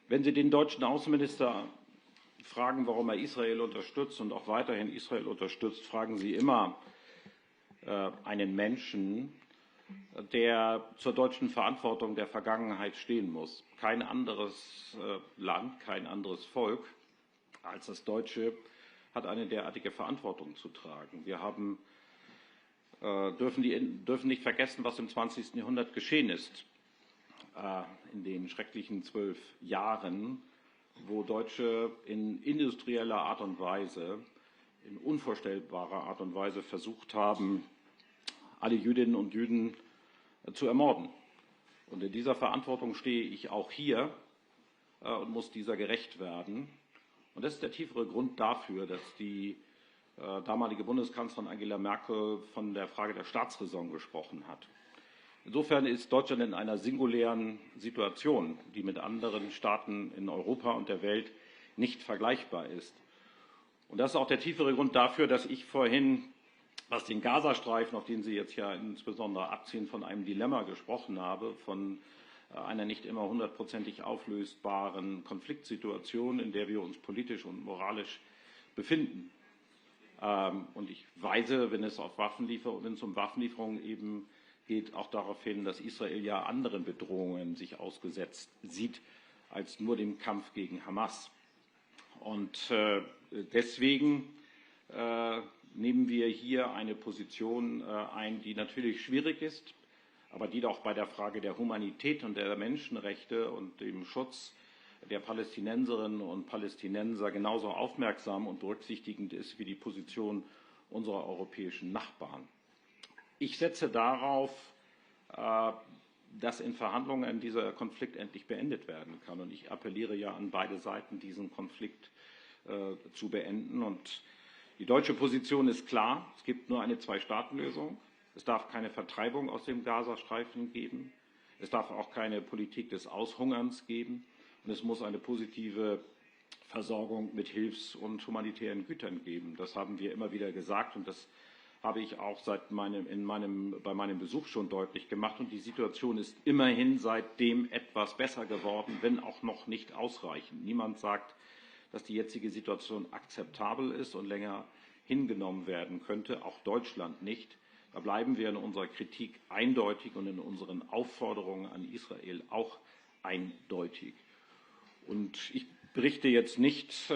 Wenn Sie den deutschen Außenminister fragen, warum er Israel unterstützt und auch weiterhin Israel unterstützt, fragen Sie immer einen Menschen, der zur deutschen Verantwortung der Vergangenheit stehen muss. Kein anderes Land, kein anderes Volk als das Deutsche hat eine derartige Verantwortung zu tragen. Wir dürfen nicht vergessen, was im 20. Jahrhundert geschehen ist, in den schrecklichen 12 Jahren, wo Deutsche in industrieller Art und Weise, in unvorstellbarer Art und Weise versucht haben, alle Jüdinnen und Juden zu ermorden. Und in dieser Verantwortung stehe ich auch hier und muss dieser gerecht werden. Und das ist der tiefere Grund dafür, dass die damalige Bundeskanzlerin Angela Merkel von der Frage der Staatsräson gesprochen hat. Insofern ist Deutschland in einer singulären Situation, die mit anderen Staaten in Europa und der Welt nicht vergleichbar ist. Und das ist auch der tiefere Grund dafür, dass ich vorhin, was den Gazastreifen, auf den Sie jetzt ja insbesondere abziehen, von einem Dilemma gesprochen habe, von einer nicht immer hundertprozentig auflösbaren Konfliktsituation, in der wir uns politisch und moralisch befinden. Und ich weise, wenn es um Waffenlieferungen eben geht, auch darauf hin, dass Israel ja anderen Bedrohungen sich ausgesetzt sieht als nur dem Kampf gegen Hamas. Und deswegen nehmen wir hier eine Position ein, die natürlich schwierig ist, aber die doch bei der Frage der Humanität und der Menschenrechte und dem Schutz der Palästinenserinnen und Palästinenser genauso aufmerksam und berücksichtigend ist wie die Position unserer europäischen Nachbarn. Ich setze darauf, dass in Verhandlungen dieser Konflikt endlich beendet werden kann. Und ich appelliere ja an beide Seiten, diesen Konflikt zu beenden. Und die deutsche Position ist klar. Es gibt nur eine Zwei-Staaten-Lösung. Es darf keine Vertreibung aus dem Gazastreifen geben. Es darf auch keine Politik des Aushungerns geben. Und es muss eine positive Versorgung mit Hilfs- und humanitären Gütern geben. Das haben wir immer wieder gesagt und das habe ich auch bei meinem Besuch schon deutlich gemacht. Und die Situation ist immerhin seitdem etwas besser geworden, wenn auch noch nicht ausreichend. Niemand sagt, dass die jetzige Situation akzeptabel ist und länger hingenommen werden könnte, auch Deutschland nicht. Da bleiben wir in unserer Kritik eindeutig und in unseren Aufforderungen an Israel auch eindeutig. Und ich berichte jetzt nicht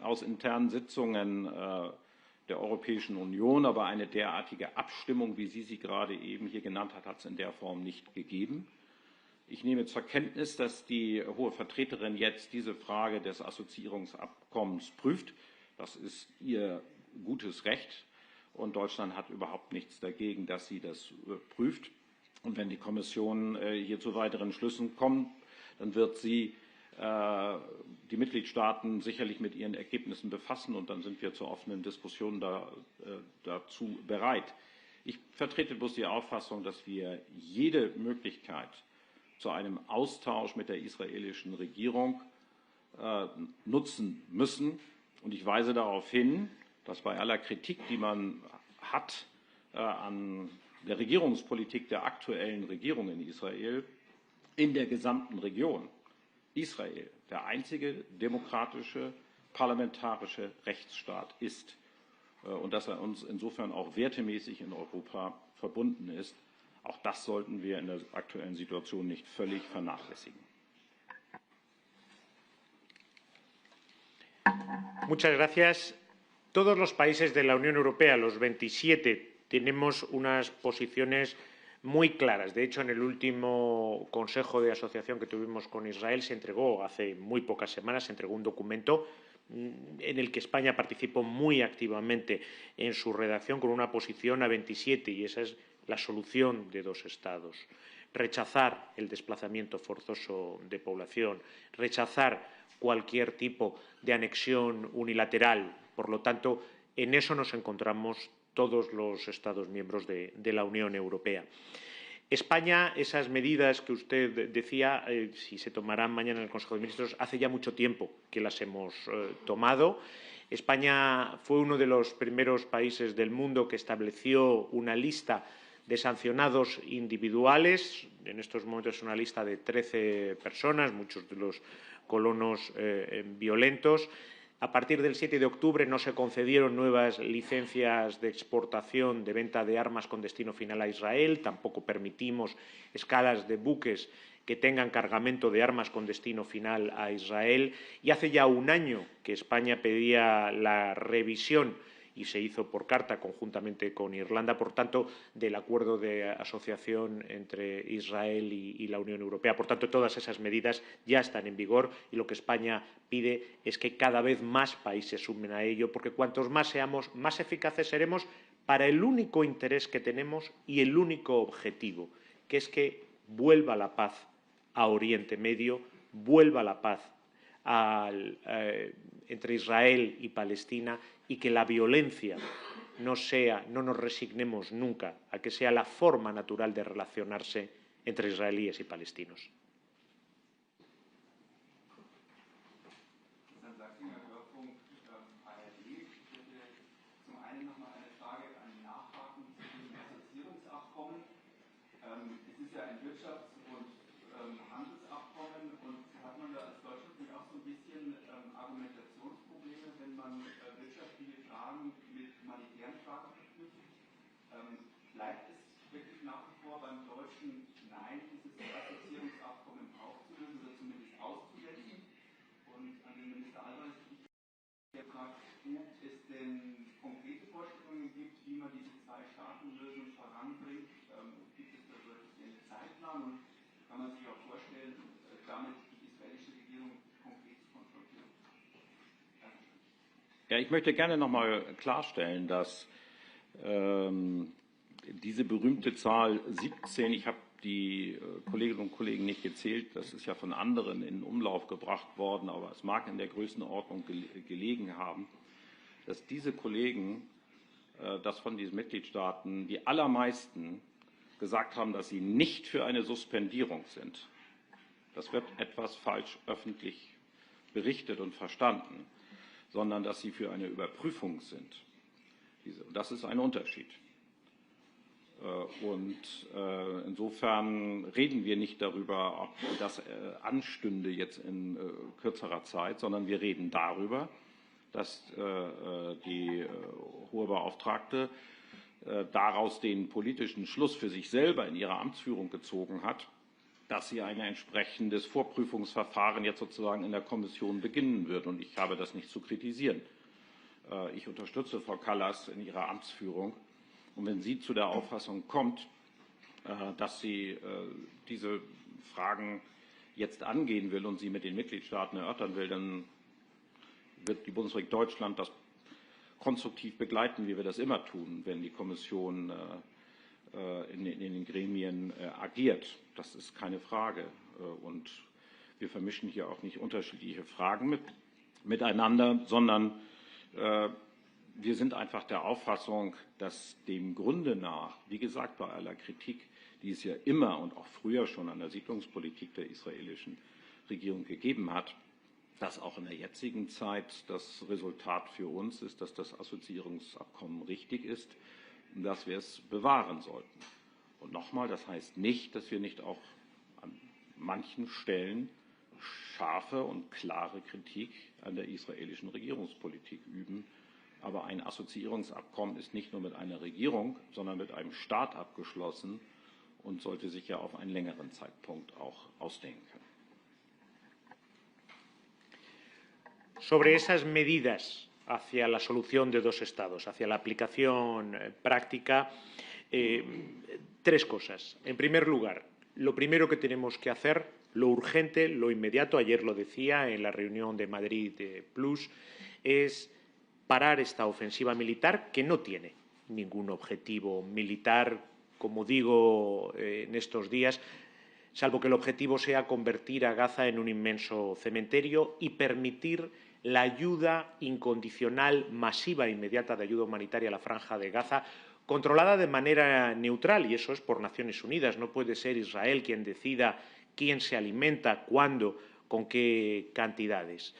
aus internen Sitzungen der Europäischen Union, aber eine derartige Abstimmung, wie sie gerade eben hier genannt hat, hat es in der Form nicht gegeben. Ich nehme zur Kenntnis, dass die Hohe Vertreterin jetzt diese Frage des Assoziierungsabkommens prüft. Das ist ihr gutes Recht und Deutschland hat überhaupt nichts dagegen, dass sie das prüft. Und wenn die Kommission hier zu weiteren Schlüssen kommt, dann wird sie die Mitgliedstaaten sicherlich mit ihren Ergebnissen befassen und dann sind wir zur offenen Diskussion dazu bereit. Ich vertrete bloß die Auffassung, dass wir jede Möglichkeit zu einem Austausch mit der israelischen Regierung nutzen müssen. Und ich weise darauf hin, dass bei aller Kritik, die man hat an der Regierungspolitik der aktuellen Regierung in Israel, in der gesamten Region Israel der einzige demokratische parlamentarische Rechtsstaat ist und dass er uns insofern auch wertemäßig in Europa verbunden ist. Auch das sollten wir in der aktuellen Situation nicht völlig vernachlässigen. Muchas gracias. Todos los países de la Unión Europea, los 27, tenemos unas posiciones muy claras. De hecho, en el último Consejo de Asociación que tuvimos con Israel se entregó, hace muy pocas semanas, se entregó un documento en el que España participó muy activamente en su redacción con una posición a 27 y esa es la solución de dos Estados. Rechazar el desplazamiento forzoso de población, rechazar cualquier tipo de anexión unilateral. Por lo tanto, en eso nos encontramos todos los Estados miembros de la Unión Europea. España, esas medidas que usted decía, si se tomarán mañana en el Consejo de Ministros, hace ya mucho tiempo que las hemos tomado. España fue uno de los primeros países del mundo que estableció una lista de sancionados individuales. En estos momentos es una lista de 13 personas, muchos de los colonos violentos. A partir del 7 de octubre no se concedieron nuevas licencias de exportación de venta de armas con destino final a Israel. Tampoco permitimos escalas de buques que tengan cargamento de armas con destino final a Israel. Y hace ya un año que España pedía la revisión, y se hizo por carta conjuntamente con Irlanda, por tanto, del acuerdo de asociación entre Israel y la Unión Europea. Por tanto, todas esas medidas ya están en vigor y lo que España pide es que cada vez más países sumen a ello, porque cuantos más seamos, más eficaces seremos para el único interés que tenemos y el único objetivo, que es que vuelva la paz a Oriente Medio, vuelva la paz entre Israel y Palestina, y que la violencia no nos resignemos nunca a que sea la forma natural de relacionarse entre israelíes y palestinos. Bleibt es wirklich nach wie vor beim deutschen Nein, dieses Assoziierungsabkommen aufzulösen oder zumindest auszusetzen? Und an den Minister Alvarez gefragt, ob es denn konkrete Vorstellungen gibt, wie man diese Zwei-Staaten-Lösung voranbringt. Gibt es da wirklich einen Zeitplan und kann man sich auch vorstellen, damit die israelische Regierung konkret zu konfrontieren? Ja, ich möchte gerne noch mal klarstellen, dass diese berühmte Zahl 17, ich habe die Kolleginnen und Kollegen nicht gezählt, das ist ja von anderen in Umlauf gebracht worden, aber es mag in der Größenordnung gelegen haben, dass diese Kollegen, dass von diesen Mitgliedstaaten die allermeisten gesagt haben, dass sie nicht für eine Suspendierung sind. Das wird etwas falsch öffentlich berichtet und verstanden, sondern dass sie für eine Überprüfung sind. Das ist ein Unterschied. Und insofern reden wir nicht darüber, ob das anstünde jetzt in kürzerer Zeit, sondern wir reden darüber, dass die hohe Beauftragte daraus den politischen Schluss für sich selber in ihrer Amtsführung gezogen hat, dass sie ein entsprechendes Vorprüfungsverfahren jetzt sozusagen in der Kommission beginnen wird. Und ich habe das nicht zu kritisieren. Ich unterstütze Frau Kallas in ihrer Amtsführung. Und wenn sie zu der Auffassung kommt, dass sie diese Fragen jetzt angehen will und sie mit den Mitgliedstaaten erörtern will, dann wird die Bundesrepublik Deutschland das konstruktiv begleiten, wie wir das immer tun, wenn die Kommission in den Gremien agiert. Das ist keine Frage. Und wir vermischen hier auch nicht unterschiedliche Fragen miteinander, sondern wir sind einfach der Auffassung, dass dem Grunde nach, wie gesagt, bei aller Kritik, die es ja immer und auch früher schon an der Siedlungspolitik der israelischen Regierung gegeben hat, dass auch in der jetzigen Zeit das Resultat für uns ist, dass das Assoziierungsabkommen richtig ist und dass wir es bewahren sollten. Und nochmal, das heißt nicht, dass wir nicht auch an manchen Stellen scharfe und klare Kritik an der israelischen Regierungspolitik üben. Aber ein Assoziierungsabkommen ist nicht nur mit einer Regierung, sondern mit einem Staat abgeschlossen und sollte sich ja auf einen längeren Zeitpunkt auch ausdehnen können. Sobre esas medidas hacia la solución de dos estados, hacia la aplicación práctica, tres cosas. En primer lugar, lo primero que tenemos que hacer, lo urgente, lo inmediato, ayer lo decía en la reunión de Madrid Plus, es parar esta ofensiva militar que no tiene ningún objetivo militar, como digo en estos días, salvo que el objetivo sea convertir a Gaza en un inmenso cementerio y permitir la ayuda incondicional, masiva e inmediata de ayuda humanitaria a la Franja de Gaza, controlada de manera neutral, y eso es por Naciones Unidas. No puede ser Israel quien decida quién se alimenta, cuándo, con qué cantidades.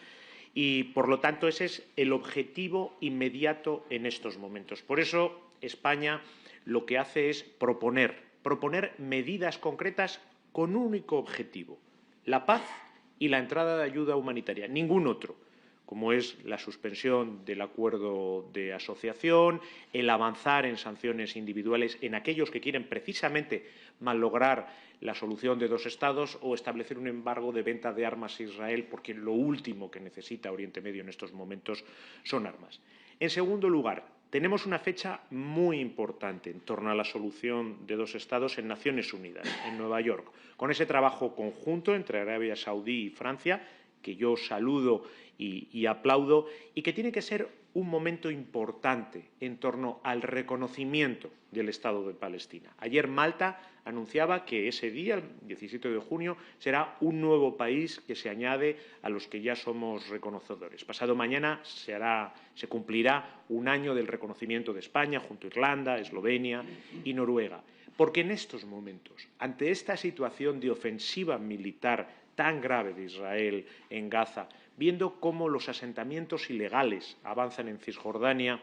Y, por lo tanto, ese es el objetivo inmediato en estos momentos. Por eso, España lo que hace es proponer medidas concretas con un único objetivo, la paz y la entrada de ayuda humanitaria, ningún otro, como es la suspensión del acuerdo de asociación, el avanzar en sanciones individuales en aquellos que quieren precisamente malograr la solución de dos Estados o establecer un embargo de venta de armas a Israel, porque lo último que necesita Oriente Medio en estos momentos son armas. En segundo lugar, tenemos una fecha muy importante en torno a la solución de dos Estados en Naciones Unidas, en Nueva York, con ese trabajo conjunto entre Arabia Saudí y Francia, que yo saludo y aplaudo, y que tiene que ser un momento importante en torno al reconocimiento del Estado de Palestina. Ayer Malta anunciaba que ese día, el 17 de junio, será un nuevo país que se añade a los que ya somos reconocedores. Pasado mañana se cumplirá un año del reconocimiento de España junto a Irlanda, Eslovenia y Noruega. Porque en estos momentos, ante esta situación de ofensiva militar tan grave de Israel en Gaza, viendo cómo los asentamientos ilegales avanzan en Cisjordania,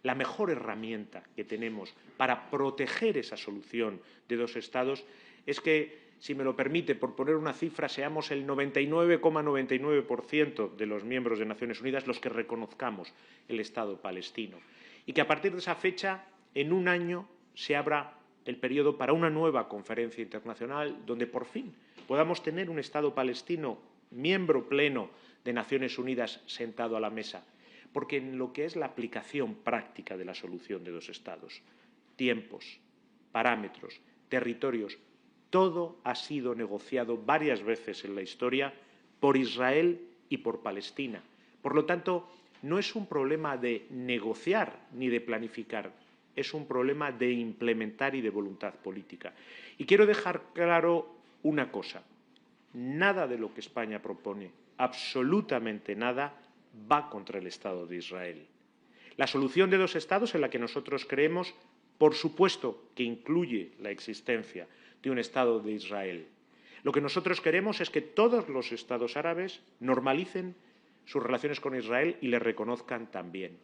la mejor herramienta que tenemos para proteger esa solución de dos Estados es que, si me lo permite, por poner una cifra, seamos el 99,99% de los miembros de Naciones Unidas los que reconozcamos el Estado palestino. Y que a partir de esa fecha, en un año, se abra el periodo para una nueva conferencia internacional donde por fin podamos tener un Estado palestino miembro pleno de Naciones Unidas sentado a la mesa, porque en lo que es la aplicación práctica de la solución de dos Estados, tiempos, parámetros, territorios, todo ha sido negociado varias veces en la historia por Israel y por Palestina. Por lo tanto, no es un problema de negociar ni de planificar, es un problema de implementar y de voluntad política. Y quiero dejar claro una cosa: nada de lo que España propone, absolutamente nada, va contra el Estado de Israel. La solución de dos Estados en la que nosotros creemos, por supuesto, que incluye la existencia de un Estado de Israel. Lo que nosotros queremos es que todos los Estados árabes normalicen sus relaciones con Israel y le reconozcan también.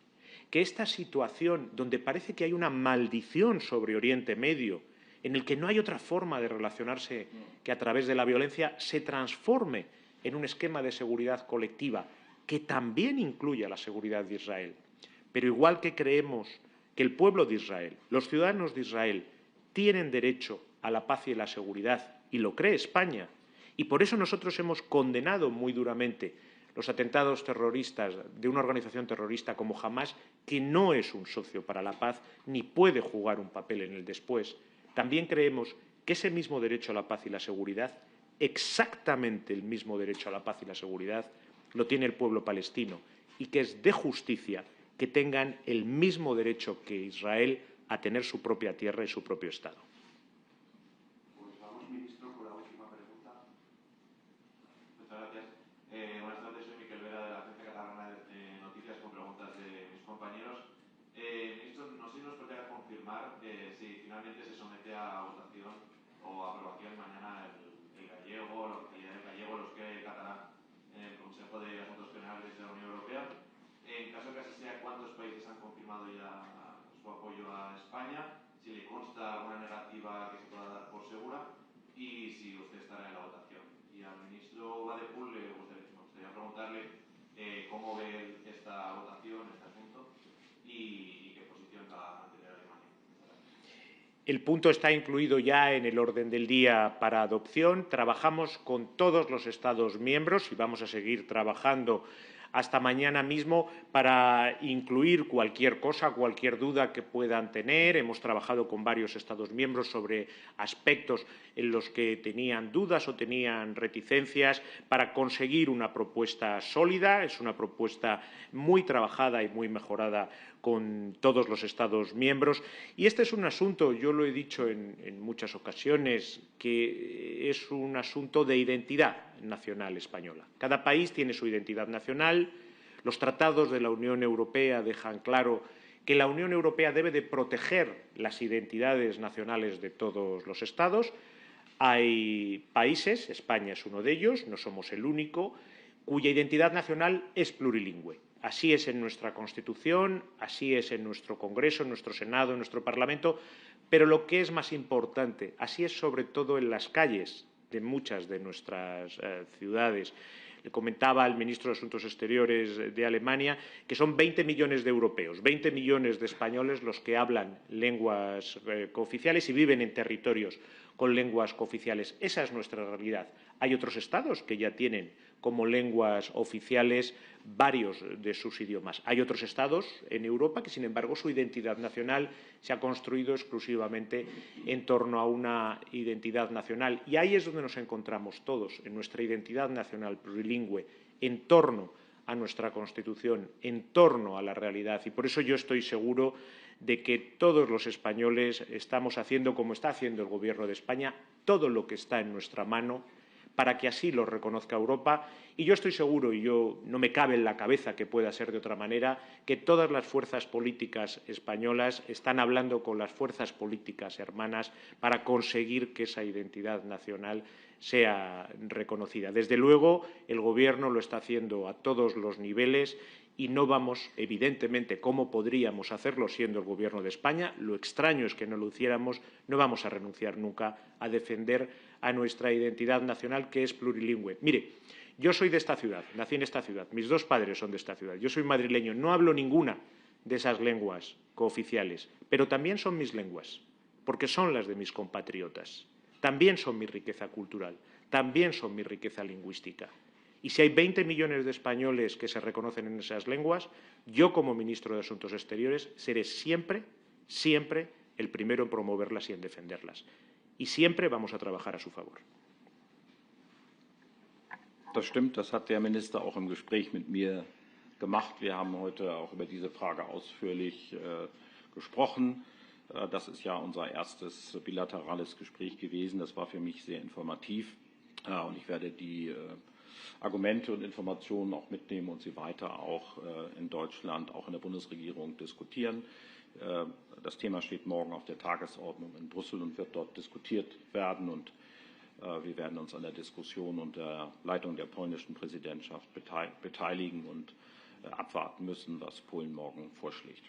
Que esta situación, donde parece que hay una maldición sobre Oriente Medio, en el que no hay otra forma de relacionarse que a través de la violencia, se transforme en un esquema de seguridad colectiva que también incluya la seguridad de Israel. Pero igual que creemos que el pueblo de Israel, los ciudadanos de Israel, tienen derecho a la paz y a la seguridad, y lo cree España, y por eso nosotros hemos condenado muy duramente los atentados terroristas de una organización terrorista como Hamás, que no es un socio para la paz ni puede jugar un papel en el después. También creemos que ese mismo derecho a la paz y la seguridad, exactamente el mismo derecho a la paz y la seguridad, lo tiene el pueblo palestino, y que es de justicia que tengan el mismo derecho que Israel a tener su propia tierra y su propio Estado. Pues vamos, ministro, con la última pregunta. Muchas gracias. Buenas tardes, soy Miquel Vera, de la Agencia Catalana de Noticias, con preguntas de mis compañeros. Ministro, no sé si nos podría confirmar si finalmente se somete a votación o aprobación mañana el gallego, la oficialidad del gallego, los que catalán en el Consejo de Asuntos Generales de la Unión Europea. En caso de que así sea, ¿cuántos países han confirmado ya su apoyo a España? Si le consta una negativa que se pueda dar por segura y si usted estará en la votación. Y al ministro Badepul me gustaría preguntarle cómo ve esta votación, este asunto, y qué posición va a mantener Alemania. El punto está incluido ya en el orden del día para adopción. Trabajamos con todos los Estados miembros y vamos a seguir trabajando hasta mañana mismo para incluir cualquier cosa, cualquier duda que puedan tener. Hemos trabajado con varios Estados miembros sobre aspectos en los que tenían dudas o tenían reticencias para conseguir una propuesta sólida. Es una propuesta muy trabajada y muy mejorada con todos los Estados miembros. Y este es un asunto, yo lo he dicho en muchas ocasiones, que es un asunto de identidad nacional española. Cada país tiene su identidad nacional. Los tratados de la Unión Europea dejan claro que la Unión Europea debe de proteger las identidades nacionales de todos los Estados. Hay países, España es uno de ellos, no somos el único, cuya identidad nacional es plurilingüe. Así es en nuestra Constitución, así es en nuestro Congreso, en nuestro Senado, en nuestro Parlamento, pero lo que es más importante, así es sobre todo en las calles de muchas de nuestras ciudades. Le comentaba al ministro de Asuntos Exteriores de Alemania que son 20 millones de europeos, 20 millones de españoles los que hablan lenguas cooficiales y viven en territorios con lenguas cooficiales. Esa es nuestra realidad. Hay otros estados que ya tienen como lenguas oficiales varios de sus idiomas. Hay otros estados en Europa que, sin embargo, su identidad nacional se ha construido exclusivamente en torno a una identidad nacional. Y ahí es donde nos encontramos todos, en nuestra identidad nacional plurilingüe, en torno a nuestra Constitución, en torno a la realidad. Y por eso yo estoy seguro de que todos los españoles estamos haciendo, como está haciendo el Gobierno de España, todo lo que está en nuestra mano para que así lo reconozca Europa. Y yo estoy seguro, y no me cabe en la cabeza que pueda ser de otra manera, que todas las fuerzas políticas españolas están hablando con las fuerzas políticas hermanas para conseguir que esa identidad nacional sea reconocida. Desde luego, el Gobierno lo está haciendo a todos los niveles y no vamos, evidentemente, como podríamos hacerlo siendo el Gobierno de España, lo extraño es que no lo hiciéramos, no vamos a renunciar nunca a defender a nuestra identidad nacional, que es plurilingüe. Mire, yo soy de esta ciudad, nací en esta ciudad, mis dos padres son de esta ciudad, yo soy madrileño, no hablo ninguna de esas lenguas cooficiales, pero también son mis lenguas, porque son las de mis compatriotas, también son mi riqueza cultural, también son mi riqueza lingüística. Y si hay 20 millones de españoles que se reconocen en esas lenguas, yo, como ministro de Asuntos Exteriores, seré siempre, siempre el primero en promoverlas y en defenderlas. Y siempre vamos a trabajar a su favor. Das stimmt, das hat der Minister auch im Gespräch mit mir gemacht. Wir haben heute auch über diese Frage ausführlich gesprochen. Das ist ja unser erstes bilaterales Gespräch gewesen. Das war für mich sehr informativ. Und ich werde die Argumente und Informationen auch mitnehmen und sie weiter auch in Deutschland, auch in der Bundesregierung diskutieren. Das Thema steht morgen auf der Tagesordnung in Brüssel und wird dort diskutiert werden. Und wir werden uns an der Diskussion unter der Leitung der polnischen Präsidentschaft beteiligen und abwarten müssen, was Polen morgen vorschlägt.